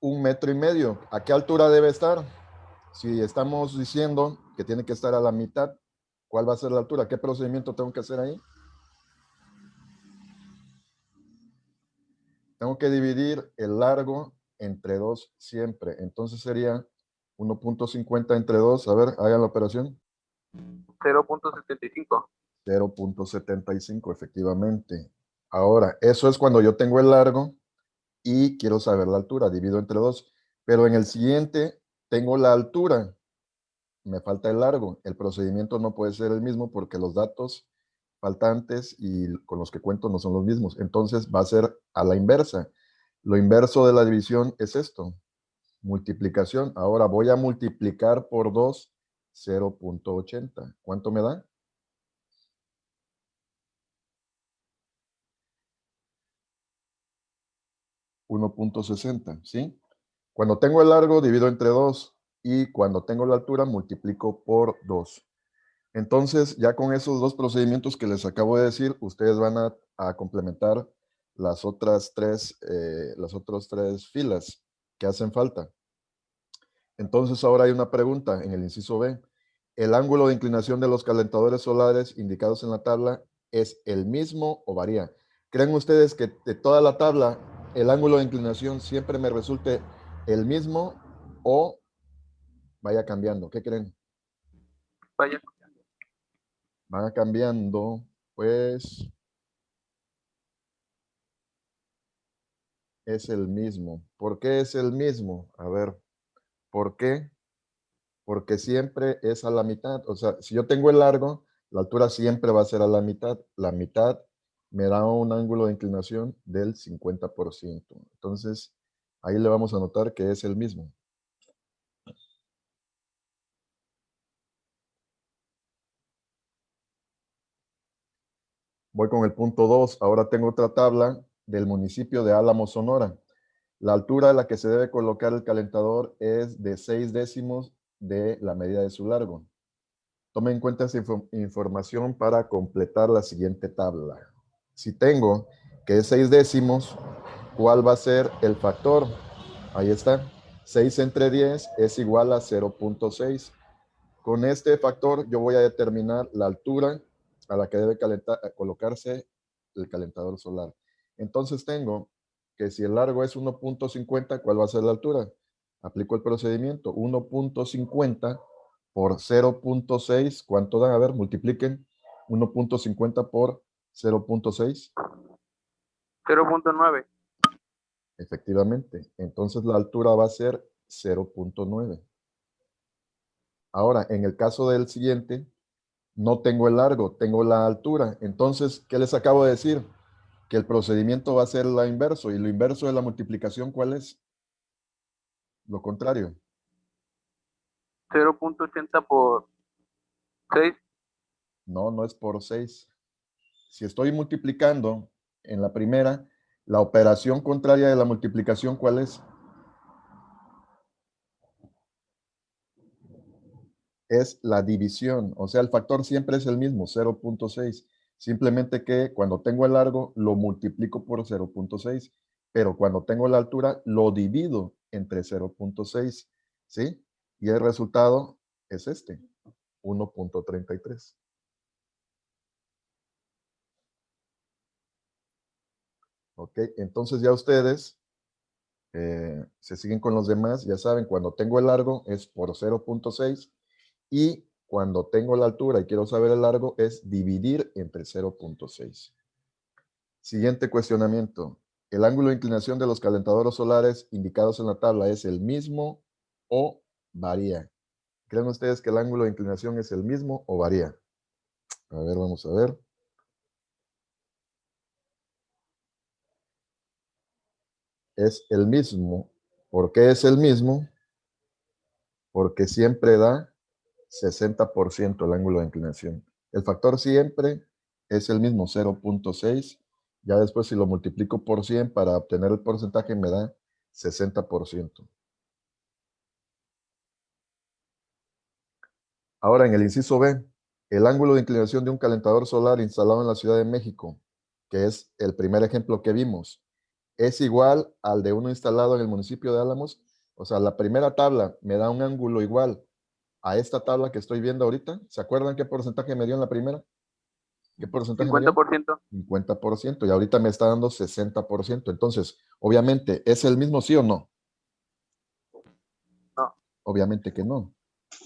1,5 metros. ¿A qué altura debe estar? Si estamos diciendo que tiene que estar a la mitad, ¿cuál va a ser la altura? ¿Qué procedimiento tengo que hacer ahí? Tengo que dividir el largo entre 2 siempre. Entonces sería 1,50 entre 2. A ver, hagan la operación. 0.75. 0,75, efectivamente. Ahora, eso es cuando yo tengo el largo y quiero saber la altura, divido entre 2. Pero en el siguiente tengo la altura, me falta el largo. El procedimiento no puede ser el mismo porque los datos faltantes y con los que cuento no son los mismos. Entonces va a ser a la inversa. Lo inverso de la división es esto, multiplicación. Ahora voy a multiplicar por 2, 0,80. ¿Cuánto me da? 1,60, ¿sí? Cuando tengo el largo, divido entre 2 y cuando tengo la altura, multiplico por 2. Entonces, ya con esos dos procedimientos que les acabo de decir, ustedes van a complementar las otras tres filas que hacen falta. Entonces, ahora hay una pregunta en el inciso B. ¿El ángulo de inclinación de los calentadores solares indicados en la tabla es el mismo o varía? ¿Creen ustedes que de toda la tabla el ángulo de inclinación siempre me resulte el mismo o vaya cambiando? ¿Qué creen? Vaya. Van cambiando, pues es el mismo. ¿Por qué es el mismo? A ver, ¿por qué? Porque siempre es a la mitad. O sea, si yo tengo el largo, la altura siempre va a ser a la mitad. La mitad me da un ángulo de inclinación del 50%. Entonces, ahí le vamos a notar que es el mismo. Voy con el punto 2. Ahora tengo otra tabla del municipio de Álamo, Sonora. La altura a la que se debe colocar el calentador es de 6 décimos de la medida de su largo. Tome en cuenta esa información para completar la siguiente tabla. Si tengo que es 6 décimos, ¿cuál va a ser el factor? Ahí está. 6 entre 10 es igual a 0,6. Con este factor yo voy a determinar la altura a la que debe colocarse el calentador solar. Entonces tengo que si el largo es 1,50, ¿cuál va a ser la altura? Aplico el procedimiento. 1,50 por 0,6, ¿cuánto da? A ver, multipliquen 1,50 por 0,6. 0.9. Efectivamente. Entonces la altura va a ser 0,9. Ahora, en el caso del siguiente, no tengo el largo, tengo la altura. Entonces, ¿qué les acabo de decir? Que el procedimiento va a ser la inverso. ¿Y lo inverso de la multiplicación cuál es? Lo contrario. 0.80 por 6. No, no es por 6. Si estoy multiplicando en la primera, la operación contraria de la multiplicación, ¿cuál es? Es la división. O sea, el factor siempre es el mismo, 0,6. Simplemente que cuando tengo el largo, lo multiplico por 0,6. Pero cuando tengo la altura, lo divido entre 0,6. ¿Sí? Y el resultado es este, 1,33. ¿Ok? Entonces ya ustedes se siguen con los demás. Ya saben, cuando tengo el largo es por 0,6 y cuando tengo la altura y quiero saber el largo es dividir entre 0,6. Siguiente cuestionamiento. ¿El ángulo de inclinación de los calentadores solares indicados en la tabla es el mismo o varía? ¿Creen ustedes que el ángulo de inclinación es el mismo o varía? A ver, vamos a ver. Es el mismo. ¿Por qué es el mismo? Porque siempre da 60% el ángulo de inclinación. El factor siempre es el mismo, 0,6. Ya después si lo multiplico por 100 para obtener el porcentaje me da 60%. Ahora en el inciso B, el ángulo de inclinación de un calentador solar instalado en la Ciudad de México, que es el primer ejemplo que vimos, es igual al de uno instalado en el municipio de Álamos. O sea, la primera tabla me da un ángulo igual a esta tabla que estoy viendo ahorita. ¿Se acuerdan qué porcentaje me dio en la primera? ¿Qué porcentaje me dio? 50%. 50%, y ahorita me está dando 60%. Entonces, obviamente, ¿es el mismo sí o no? No. Obviamente que no.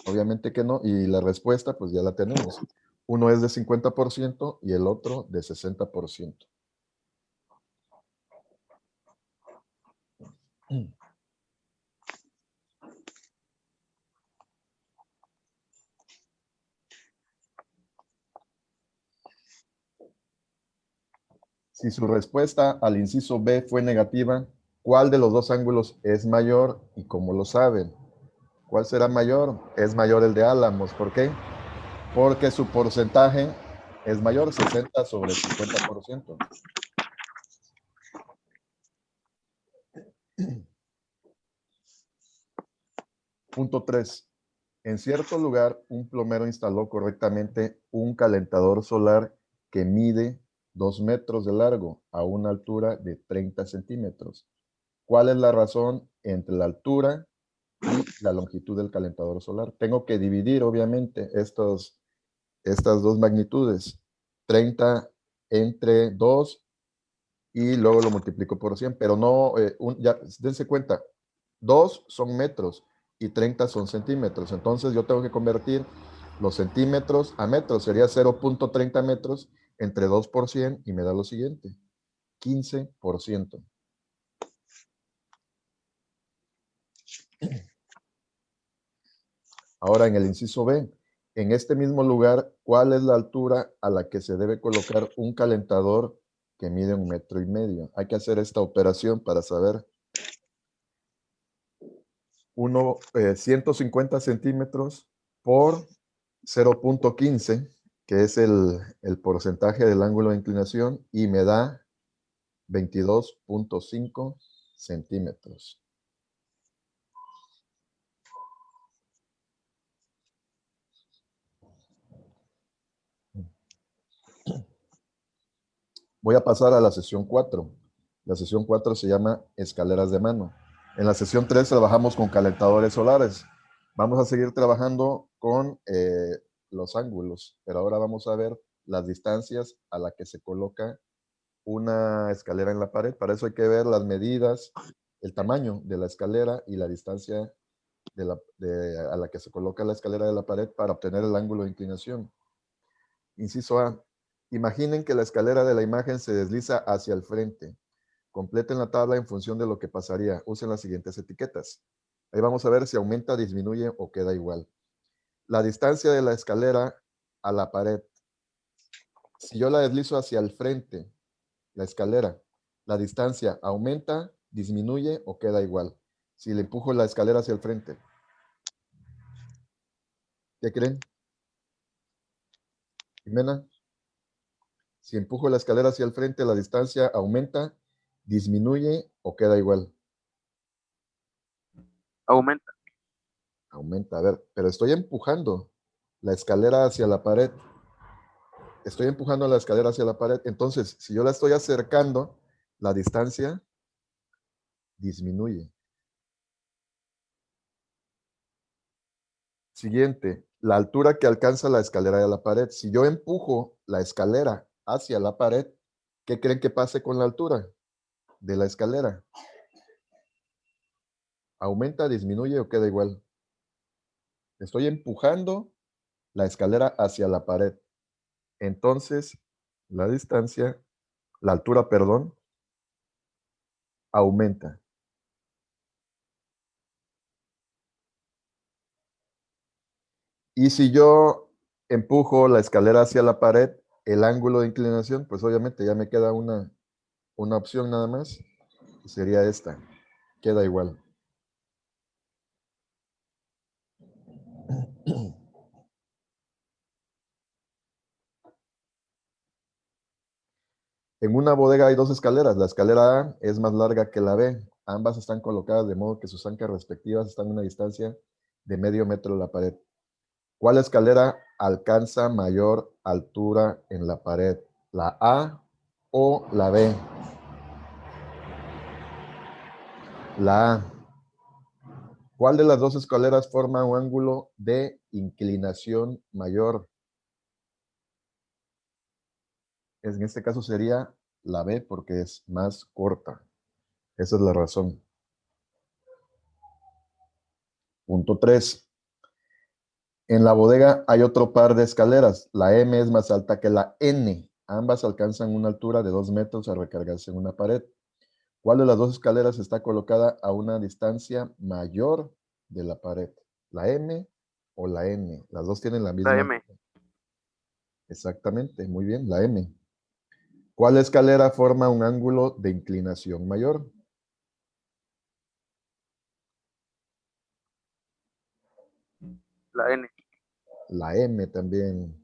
Obviamente que no. Y la respuesta, pues ya la tenemos. Uno es de 50% y el otro de 60%. Si su respuesta al inciso B fue negativa, ¿cuál de los dos ángulos es mayor y cómo lo saben? ¿Cuál será mayor? Es mayor el de Álamos. ¿Por qué? Porque su porcentaje es mayor, 60 sobre 50%. Punto 3. En cierto lugar, un plomero instaló correctamente un calentador solar que mide 2 metros de largo a una altura de 30 centímetros. ¿Cuál es la razón entre la altura y la longitud del calentador solar? Tengo que dividir, obviamente, estas dos magnitudes. 30 entre 2 y luego lo multiplico por 100, pero no, ya, dense cuenta, 2 son metros y 30 son centímetros. Entonces yo tengo que convertir los centímetros a metros. Sería 0.30 metros entre 2 por 100 y me da lo siguiente, 15%. Ahora en el inciso B, en este mismo lugar, ¿cuál es la altura a la que se debe colocar un calentador que mide 1,5 metros? Hay que hacer esta operación para saber 150 centímetros por 0.15, que es el porcentaje del ángulo de inclinación, y me da 22.5 centímetros. Voy a pasar a la sesión 4. La sesión 4 se llama escaleras de mano. En la sesión 3 trabajamos con calentadores solares. Vamos a seguir trabajando con los ángulos, pero ahora vamos a ver las distancias a las que se coloca una escalera en la pared. Para eso hay que ver las medidas, el tamaño de la escalera y la distancia a la que se coloca la escalera de la pared para obtener el ángulo de inclinación. Inciso A. Imaginen que la escalera de la imagen se desliza hacia el frente. Completen la tabla en función de lo que pasaría. Usen las siguientes etiquetas. Ahí vamos a ver si aumenta, disminuye o queda igual. La distancia de la escalera a la pared. Si yo la deslizo hacia el frente, la escalera, la distancia aumenta, disminuye o queda igual. Si le empujo la escalera hacia el frente. ¿Qué creen? Jimena, si empujo la escalera hacia el frente, la distancia aumenta, disminuye o queda igual. Aumenta. Aumenta, a ver, pero estoy empujando la escalera hacia la pared. Estoy empujando la escalera hacia la pared. Entonces, si yo la estoy acercando, la distancia disminuye. Siguiente, la altura que alcanza la escalera de la pared. Si yo empujo la escalera hacia la pared, ¿qué creen que pase con la altura de la escalera? ¿Aumenta, disminuye o queda igual? Estoy empujando la escalera hacia la pared. Entonces, la distancia, la altura, perdón, aumenta. Y si yo empujo la escalera hacia la pared, el ángulo de inclinación, pues obviamente ya me queda una opción nada más, y sería esta. Queda igual. En una bodega hay dos escaleras. La escalera A es más larga que la B. Ambas están colocadas de modo que sus ancas respectivas están a una distancia de medio metro de la pared. ¿Cuál escalera alcanza mayor altura en la pared? ¿La A o la B? La A. ¿Cuál de las dos escaleras forma un ángulo de inclinación mayor? En este caso sería la B porque es más corta. Esa es la razón. Punto 3. En la bodega hay otro par de escaleras. La M es más alta que la N. Ambas alcanzan una altura de 2 metros al recargarse en una pared. ¿Cuál de las dos escaleras está colocada a una distancia mayor de la pared? ¿La M o la N? Las dos tienen la La misma. M. Exactamente, muy bien, la M. ¿Cuál escalera forma un ángulo de inclinación mayor? La N. La M también.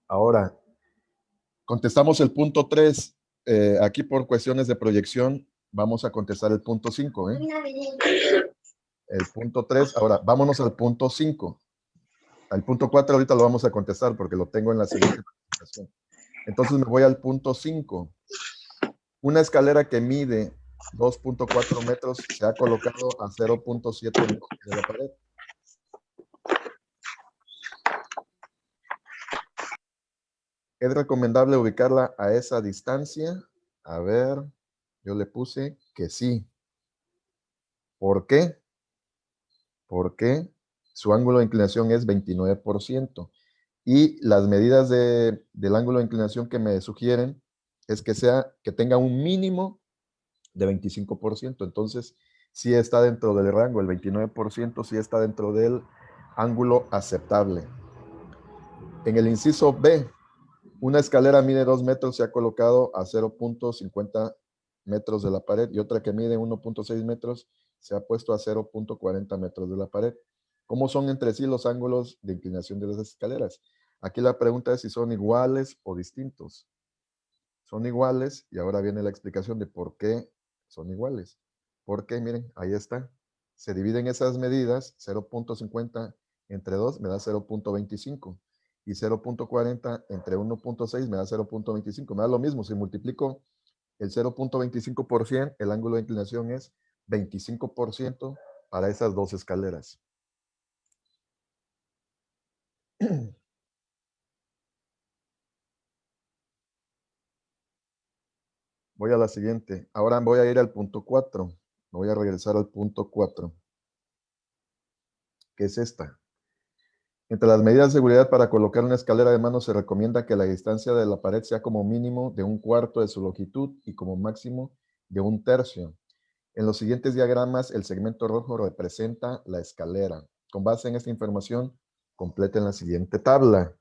Ahora, contestamos el punto 3. Aquí por cuestiones de proyección, vamos a contestar el punto 5. El punto 3. Ahora, vámonos al punto 5. Al punto 4 ahorita lo vamos a contestar porque lo tengo en la siguiente presentación. Entonces me voy al punto 5. Una escalera que mide 2.4 metros se ha colocado a 0.7 metros de la pared. ¿Es recomendable ubicarla a esa distancia? A ver, yo le puse que sí. ¿Por qué? Porque su ángulo de inclinación es 29%. Y las medidas del ángulo de inclinación que me sugieren es que tenga un mínimo de 25%. Entonces, sí está dentro del rango, el 29% sí está dentro del ángulo aceptable. En el inciso B, una escalera mide 2 metros, se ha colocado a 0.50 metros de la pared y otra que mide 1.6 metros se ha puesto a 0.40 metros de la pared. ¿Cómo son entre sí los ángulos de inclinación de las escaleras? Aquí la pregunta es si son iguales o distintos. Son iguales y ahora viene la explicación de por qué son iguales. Porque, miren, ahí está. Se dividen esas medidas, 0.50 entre 2 me da 0.25 y 0.40 entre 1.6 me da 0.25. Me da lo mismo, si multiplico el 0.25%, el ángulo de inclinación es 25% para esas dos escaleras. Voy a la siguiente. Ahora voy a ir al punto 4. Me voy a regresar al punto 4, que es esta. Entre las medidas de seguridad para colocar una escalera de mano se recomienda que la distancia de la pared sea como mínimo de 1/4 de su longitud y como máximo de 1/3. En los siguientes diagramas, el segmento rojo representa la escalera. Con base en esta información, completen la siguiente tabla.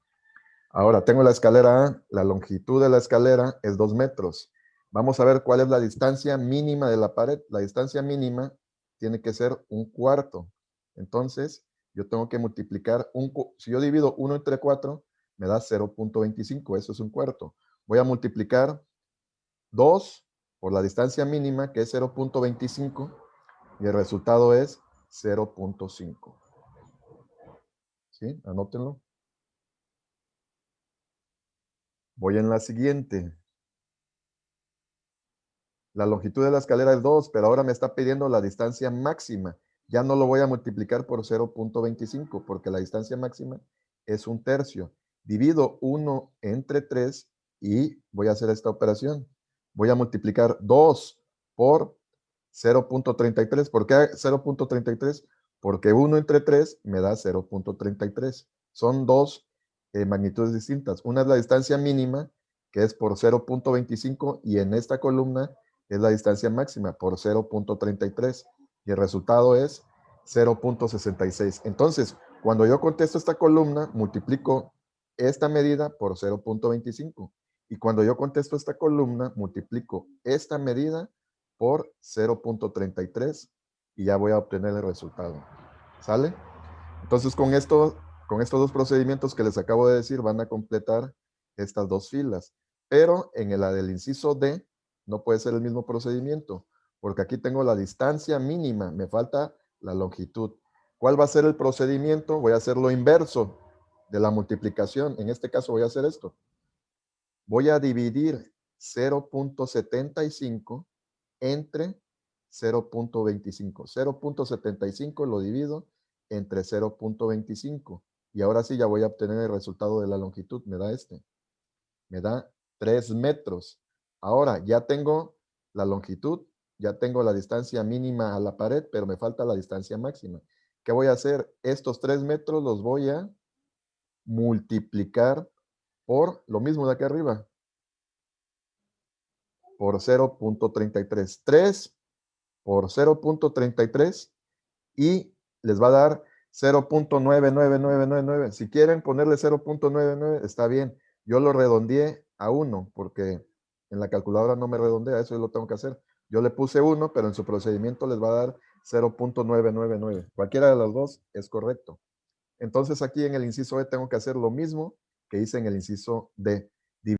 Ahora, tengo la escalera A, la longitud de la escalera es 2 metros. Vamos a ver cuál es la distancia mínima de la pared. La distancia mínima tiene que ser 1/4. Entonces, yo tengo que multiplicar, si yo divido 1 entre 4, me da 0.25, eso es 1/4. Voy a multiplicar 2 por la distancia mínima, que es 0.25, y el resultado es 0.5. ¿Sí? Anótenlo. Voy en la siguiente. La longitud de la escalera es 2, pero ahora me está pidiendo la distancia máxima. Ya no lo voy a multiplicar por 0.25 porque la distancia máxima es 1/3. Divido 1 entre 3 y voy a hacer esta operación. Voy a multiplicar 2 por 0.33. ¿Por qué 0.33? Porque 1 entre 3 me da 0.33. Son dos magnitudes distintas. Una es la distancia mínima, que es por 0.25, y en esta columna es la distancia máxima por 0.33 y el resultado es 0.66. Entonces, cuando yo contesto esta columna, multiplico esta medida por 0.25 y cuando yo contesto esta columna, multiplico esta medida por 0.33 y ya voy a obtener el resultado. ¿Sale? Entonces, con estos dos procedimientos que les acabo de decir, van a completar estas dos filas. Pero en la del inciso D, no puede ser el mismo procedimiento, porque aquí tengo la distancia mínima, me falta la longitud. ¿Cuál va a ser el procedimiento? Voy a hacer lo inverso de la multiplicación. En este caso voy a hacer esto. Voy a dividir 0.75 entre 0.25. 0.75 lo divido entre 0.25. Y ahora sí ya voy a obtener el resultado de la longitud. Me da este. Me da 3 metros. Ahora ya tengo la longitud, ya tengo la distancia mínima a la pared, pero me falta la distancia máxima. ¿Qué voy a hacer? Estos 3 metros los voy a multiplicar por lo mismo de aquí arriba, por 0.33. 3 por 0.33 y les va a dar 0.99999. Si quieren ponerle 0.99, está bien. Yo lo redondeé a 1 porque en la calculadora no me redondea, eso lo tengo que hacer. Yo le puse 1, pero en su procedimiento les va a dar 0.999. Cualquiera de los dos es correcto. Entonces aquí en el inciso E tengo que hacer lo mismo que hice en el inciso D.